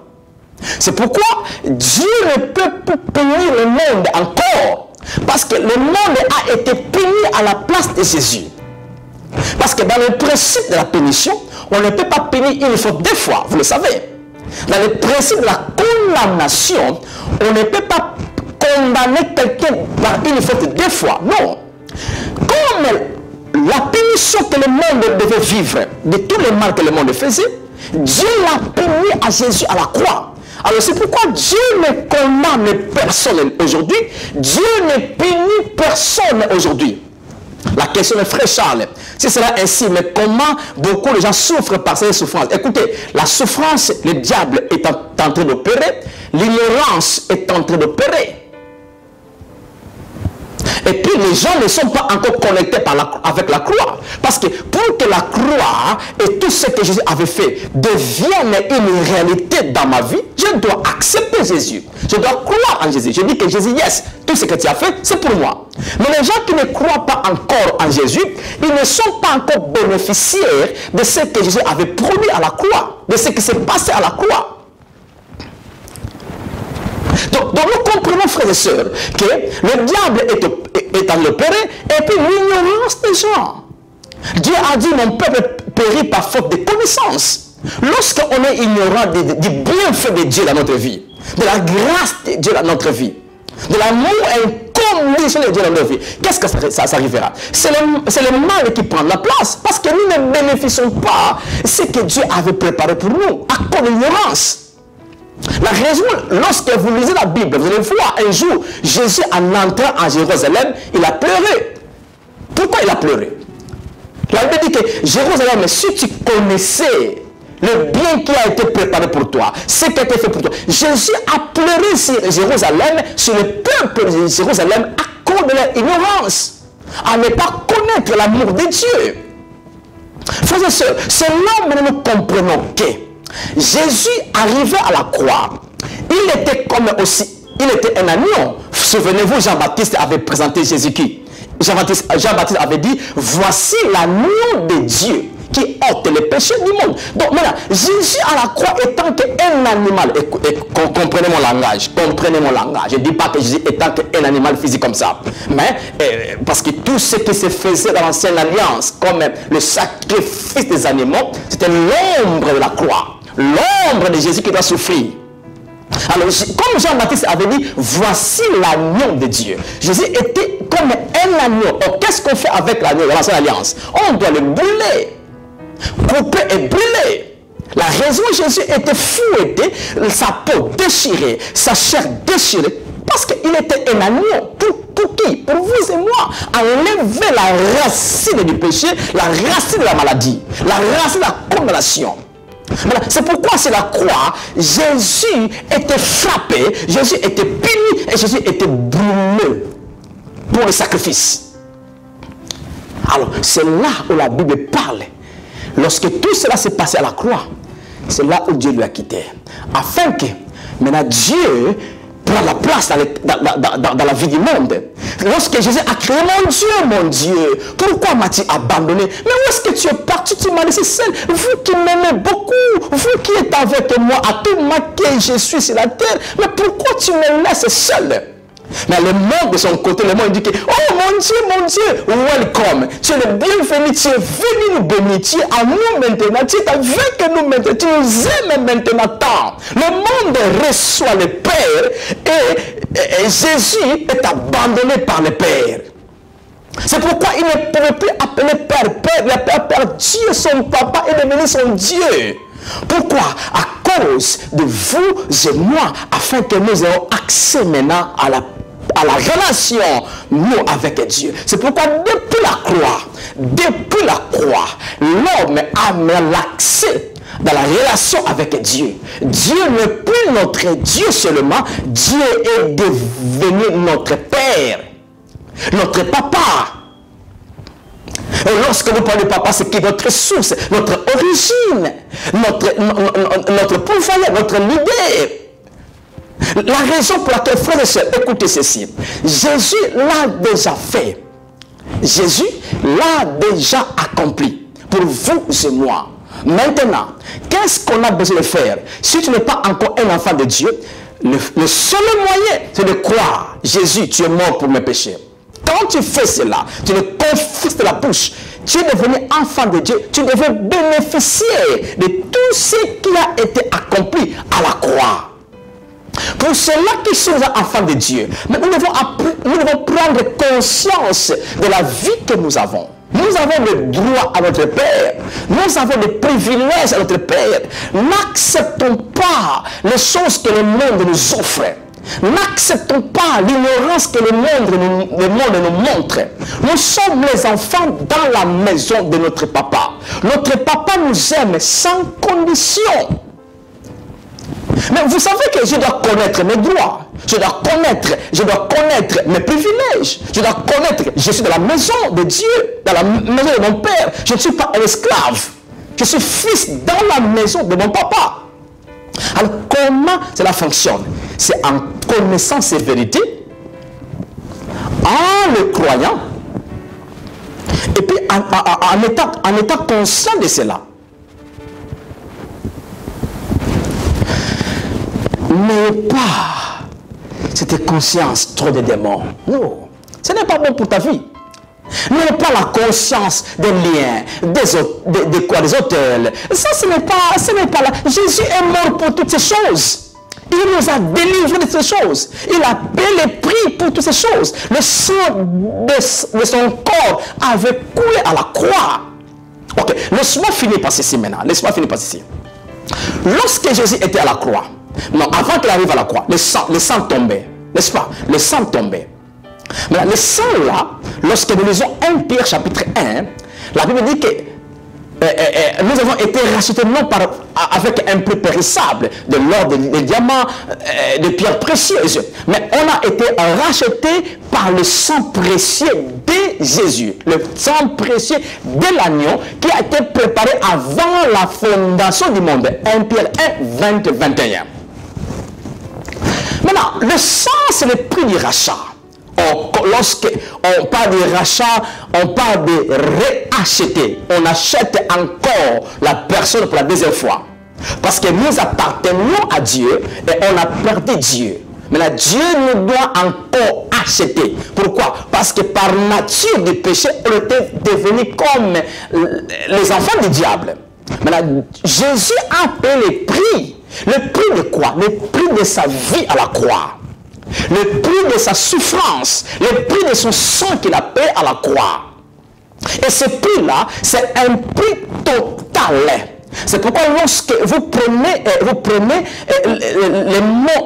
C'est pourquoi Dieu ne peut plus punir le monde encore. Parce que le monde a été puni à la place de Jésus. Parce que dans le principe de la punition, on ne peut pas punir une faute 2 fois, vous le savez. Dans le principe de la condamnation, on ne peut pas condamner quelqu'un par une faute 2 fois. Non. Comme la punition que le monde devait vivre, de tout le mal que le monde faisait, Dieu l'a puni à Jésus à la croix. Alors c'est pourquoi Dieu ne condamne personne aujourd'hui. Dieu ne punit personne aujourd'hui. La question est, frère Charles, si c'est ainsi, mais comment beaucoup de gens souffrent par ces souffrances? Écoutez, la souffrance, le diable est en train d'opérer, l'ignorance est en train d'opérer. Et puis les gens ne sont pas encore connectés avec la croix. Parce que pour que la croix et tout ce que Jésus avait fait devienne une réalité dans ma vie, je dois accepter Jésus. Je dois croire en Jésus. Je dis que Jésus, yes, tout ce que tu as fait, c'est pour moi. Mais les gens qui ne croient pas encore en Jésus, ils ne sont pas encore bénéficiaires de ce que Jésus avait promis à la croix, de ce qui s'est passé à la croix. Donc nous comprenons, frères et sœurs, que le diable est en opéré et puis l'ignorance des gens. Dieu a dit, mon peuple périt par faute de connaissance. Lorsqu'on est ignorant du bienfait de Dieu dans notre vie, de la grâce de Dieu dans notre vie, de l'amour inconditionnel de Dieu dans notre vie, qu'est-ce que ça arrivera? C'est le mal qui prend la place parce que nous ne bénéficions pas de ce que Dieu avait préparé pour nous à cause de l'ignorance. La raison, lorsque vous lisez la Bible, vous allez voir un jour, Jésus en entrant en Jérusalem, il a pleuré. Pourquoi il a pleuré? La Bible dit que Jérusalem, si tu connaissais le bien qui a été préparé pour toi, ce qui a été fait pour toi, Jésus a pleuré sur Jérusalem, sur le peuple de Jérusalem, à cause de leur ignorance, à ne pas connaître l'amour de Dieu. Frères et sœurs, c'est là où nous comprenons que Jésus arrivait à la croix. Il était comme aussi, il était un agneau. Souvenez-vous, Jean-Baptiste avait présenté Jésus-Christ. Jean-Baptiste avait dit, voici l'agneau de Dieu qui ôte les péchés du monde. Donc maintenant, Jésus à la croix étant qu'un animal, comprenez mon langage, je ne dis pas que Jésus étant qu'un animal physique comme ça, mais parce que tout ce qui se faisait dans l'ancienne alliance, comme le sacrifice des animaux, c'était l'ombre de la croix, l'ombre de Jésus qui doit souffrir. Alors, comme Jean-Baptiste avait dit, voici l'agneau de Dieu. Jésus était comme un agneau. Qu'est-ce qu'on fait avec l'agneau dans l'ancienne alliance? On doit le brûler. Couper et brûler. La raison Jésus était fouetté, sa peau déchirée, sa chair déchirée, parce qu'il était un agneau. Pour qui? Pour vous et moi. Enlever la racine du péché, la racine de la maladie, la racine de la condamnation. C'est pourquoi c'est la croix, Jésus était frappé, Jésus était puni et Jésus était brûlé pour le sacrifice. Alors, c'est là où la Bible parle. Lorsque tout cela s'est passé à la croix, c'est là où Dieu lui a quitté. Afin que, maintenant, Dieu prend la place dans la vie du monde. Lorsque Jésus a crié, mon Dieu, pourquoi m'as-tu abandonné? Mais où est-ce que tu es parti? Tu m'as laissé seul. Vous qui m'aimez beaucoup, vous qui êtes avec moi, à tout moment que je suis sur la terre, mais pourquoi tu me laisses seul? Mais le monde de son côté, le monde dit que, oh mon Dieu, welcome, tu es le bienvenu, tu es venu nous bénir, tu es à nous maintenant, tu es avec nous maintenant, tu nous aimes maintenant tant. Le monde reçoit le Père et Jésus est abandonné par le Père. C'est pourquoi il ne pouvait plus appeler Père, il appelait Père Dieu, son papa est devenu son Dieu. Pourquoi? À cause de vous et moi, afin que nous ayons accès maintenant à la relation, nous, avec Dieu. C'est pourquoi depuis la croix, l'homme a mis l'accès dans la relation avec Dieu. Dieu n'est plus notre Dieu seulement, Dieu est devenu notre Père, notre Papa. Et lorsque nous parlons de papa, c'est qui est notre source, notre origine, notre pourvoyeur, notre leader. La raison pour laquelle, frères et sœurs, écoutez ceci. Jésus l'a déjà fait. Jésus l'a déjà accompli pour vous et moi. Maintenant, qu'est-ce qu'on a besoin de faire? Si tu n'es pas encore un enfant de Dieu, le seul moyen, c'est de croire. Jésus, tu es mort pour mes péchés. Quand tu fais cela, tu le confesses de la bouche, tu es devenu enfant de Dieu, tu devais bénéficier de tout ce qui a été accompli à la croix. Pour ceux-là qui sont enfants de Dieu, mais nous devons prendre conscience de la vie que nous avons. Nous avons le droit à notre Père. Nous avons des privilèges à notre Père. N'acceptons pas les choses que le monde nous offre. N'acceptons pas l'ignorance que le monde nous montre. Nous sommes les enfants dans la maison de notre papa. Notre papa nous aime sans condition. Mais vous savez que je dois connaître mes droits. Je dois connaître mes privilèges. Je dois connaître, je suis dans la maison de Dieu, dans la maison de mon Père. Je ne suis pas un esclave. Je suis fils dans la maison de mon papa. Alors, comment cela fonctionne? C'est en connaissant ces vérités, en le croyant, et puis en étant conscient de cela. N'ayez pas cette conscience trop de démons. Non, ce n'est pas bon pour ta vie. N'ayez pas la conscience des liens, des hôtels. Ça, ce n'est pas là. Jésus est mort pour toutes ces choses. Il nous a délivrés de ces choses. Il a payé le prix pour toutes ces choses. Le sang de son corps avait coulé à la croix. Ok, laisse-moi finir par ceci maintenant. Laisse-moi finir par ceci. Lorsque Jésus était à la croix, non, avant qu'il arrive à la croix, le sang tombait. N'est-ce pas? Le sang tombait. Mais le sang là, lorsque nous lisons 1 Pierre chapitre 1, la Bible dit que nous avons été rachetés non avec un prix périssable, de l'or, des diamants, des pierres précieuses, mais on a été rachetés par le sang précieux de Jésus, le sang précieux de l'agneau qui a été préparé avant la fondation du monde. 1 Pierre 1, 20-21. Maintenant, le sang, c'est le prix du rachat. Lorsqu'on parle de rachat, on parle de réacheter. On achète encore la personne pour la deuxième fois. Parce que nous appartenons à Dieu et on a perdu Dieu. Maintenant, Dieu nous doit encore acheter. Pourquoi? Parce que par nature du péché, on était devenus comme les enfants du diable. Maintenant, Jésus a payé le prix. Le prix de quoi? Le prix de sa vie à la croix. Le prix de sa souffrance, le prix de son sang qu'il a payé à la croix. Et ce prix-là, c'est un prix total. C'est pourquoi lorsque vous prenez les mots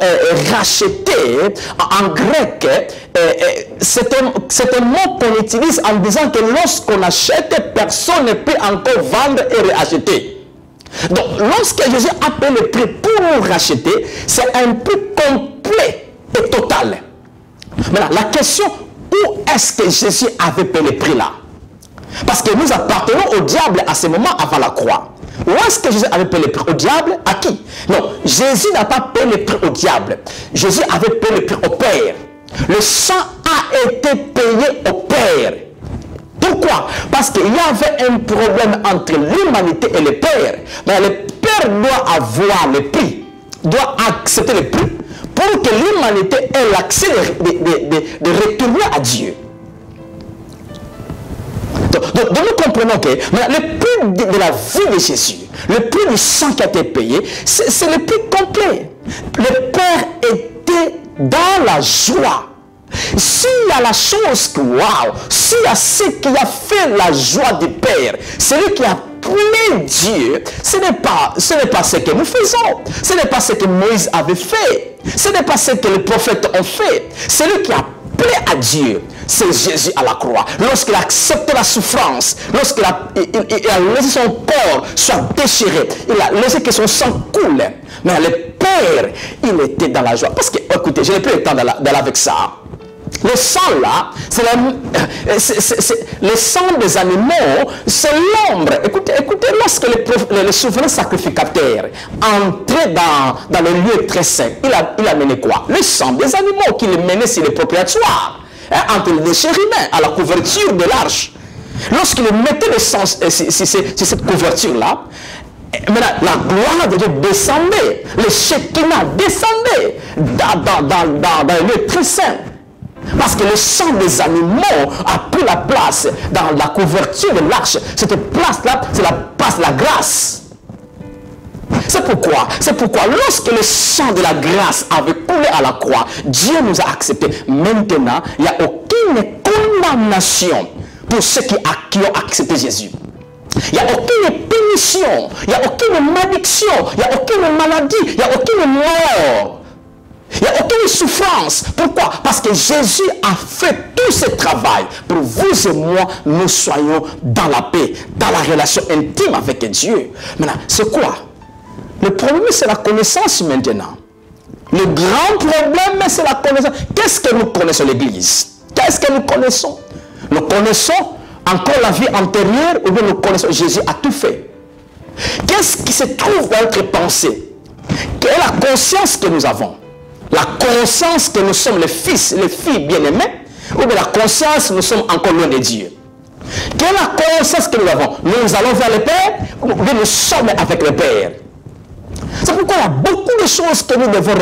rachetés en grec, c'est un mot qu'on utilise en disant que lorsqu'on achète, personne ne peut encore vendre et réacheter. Donc, lorsque Jésus appelle le prix pour nous racheter, c'est un prix complet et total. Maintenant, la question, où est-ce que Jésus avait payé le prix là? Parce que nous appartenons au diable à ce moment avant la croix. Où est-ce que Jésus avait payé le prix au diable? À qui? Non, Jésus n'a pas payé le prix au diable. Jésus avait payé le prix au Père. Le sang a été payé au Père. Pourquoi? Parce qu'il y avait un problème entre l'humanité et le Père. Mais le Père doit avoir le prix, doit accepter le prix pour que l'humanité ait l'accès de retourner à Dieu. Donc nous comprenons que le prix de la vie de Jésus, le prix du sang qui a été payé, c'est le prix complet. Le Père était dans la joie. S'il y a la chose que, waouh, s'il y a ce qui a fait la joie du Père, celui qui a appelé Dieu, ce n'est pas ce que nous faisons, ce n'est pas ce que Moïse avait fait, ce n'est pas ce que les prophètes ont fait. Celui qui a appelé à Dieu, c'est Jésus à la croix. Lorsqu'il a accepté la souffrance, lorsqu'il a laissé son corps soit déchiré, il a laissé que son sang coule. Mais le Père, il était dans la joie. Parce que, écoutez, je n'ai plus le temps d'aller avec ça. Le sang là, c'est le sang des animaux, c'est l'ombre. Écoutez, lorsque le souverain sacrificateur entrait dans le lieu très saint, il a mené quoi? Le sang des animaux qu'il menait sur les propitiatoires, entre les chérubins, à la couverture de l'arche. Lorsqu'il mettait le sang sur cette couverture-là, la gloire de Dieu descendait, le Shekinah descendait dans le lieu très saint. Parce que le sang des animaux a pris la place dans la couverture de l'arche. Cette place-là, c'est la place de la grâce. C'est pourquoi lorsque le sang de la grâce avait coulé à la croix, Dieu nous a acceptés. Maintenant, il n'y a aucune condamnation pour ceux qui ont accepté Jésus. Il n'y a aucune punition, il n'y a aucune malédiction, il n'y a aucune maladie, il n'y a aucune mort. Il n'y a aucune souffrance. Pourquoi? Parce que Jésus a fait tout ce travail pour vous et moi, nous soyons dans la paix, dans la relation intime avec Dieu. Maintenant, c'est quoi? Le problème, c'est la connaissance maintenant. Le grand problème, c'est la connaissance. Qu'est-ce que nous connaissons l'Église? Qu'est-ce que nous connaissons? Nous connaissons encore la vie antérieure ou bien nous connaissons Jésus a tout fait. Qu'est-ce qui se trouve dans notre pensée? Quelle est la conscience que nous avons? La conscience que nous sommes les fils, les filles bien-aimés, ou bien la conscience que nous sommes encore loin de Dieu. Quelle est la conscience que nous avons? Nous allons vers le Père, ou bien nous sommes avec le Père. C'est pourquoi il y a beaucoup de choses que nous devons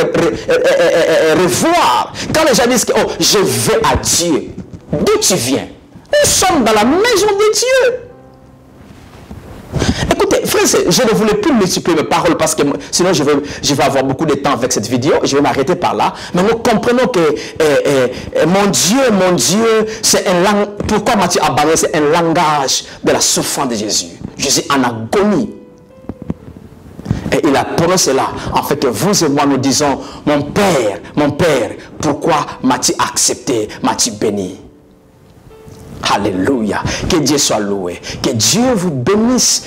revoir. Quand les gens disent que oh, je vais à Dieu, d'où tu viens? Nous sommes dans la maison de Dieu. Écoutez, frère, je ne voulais plus multiplier mes paroles parce que sinon je vais avoir beaucoup de temps avec cette vidéo. Je vais m'arrêter par là. Mais nous comprenons que mon Dieu, c'est un langage. Pourquoi Matthieu a abandonné? C'est un langage de la souffrance de Jésus. Jésus en agonie. Et il a prononcé cela, en fait, que vous et moi nous disons, mon Père, pourquoi m'as-tu accepté, m'as-tu béni? Alléluia, que Dieu soit loué, que Dieu vous bénisse,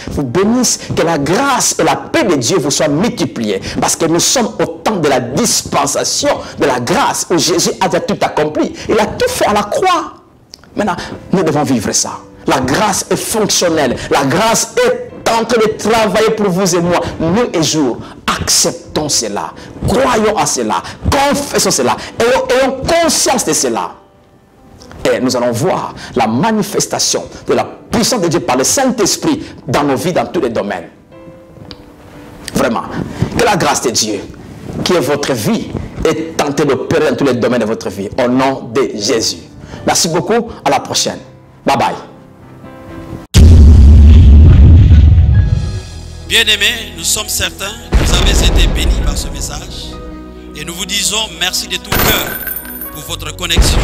que la grâce et la paix de Dieu vous soient multipliées, parce que nous sommes au temps de la dispensation de la grâce, où Jésus a tout accompli, il a tout fait à la croix. Maintenant, nous devons vivre ça. La grâce est fonctionnelle, la grâce est en train de travailler pour vous et moi, nuit et jour. Acceptons cela, croyons à cela, confessons cela, ayons conscience de cela. Et nous allons voir la manifestation de la puissance de Dieu par le Saint-Esprit dans nos vies, dans tous les domaines. Vraiment, que la grâce de Dieu, qui est votre vie, est tentée d'opérer dans tous les domaines de votre vie. Au nom de Jésus. Merci beaucoup, à la prochaine. Bye bye. Bien-aimés, nous sommes certains que vous avez été bénis par ce message et nous vous disons merci de tout cœur pour votre connexion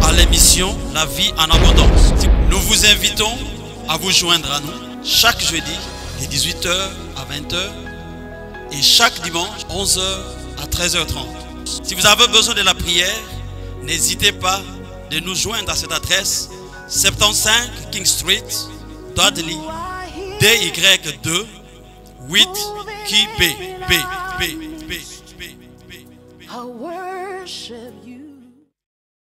à l'émission La Vie en Abondance. Nous vous invitons à vous joindre à nous chaque jeudi de 18h à 20h et chaque dimanche 11h à 13h30. Si vous avez besoin de la prière, n'hésitez pas de nous joindre à cette adresse 75 King Street, Dudley, DY2 8QB. I worship you.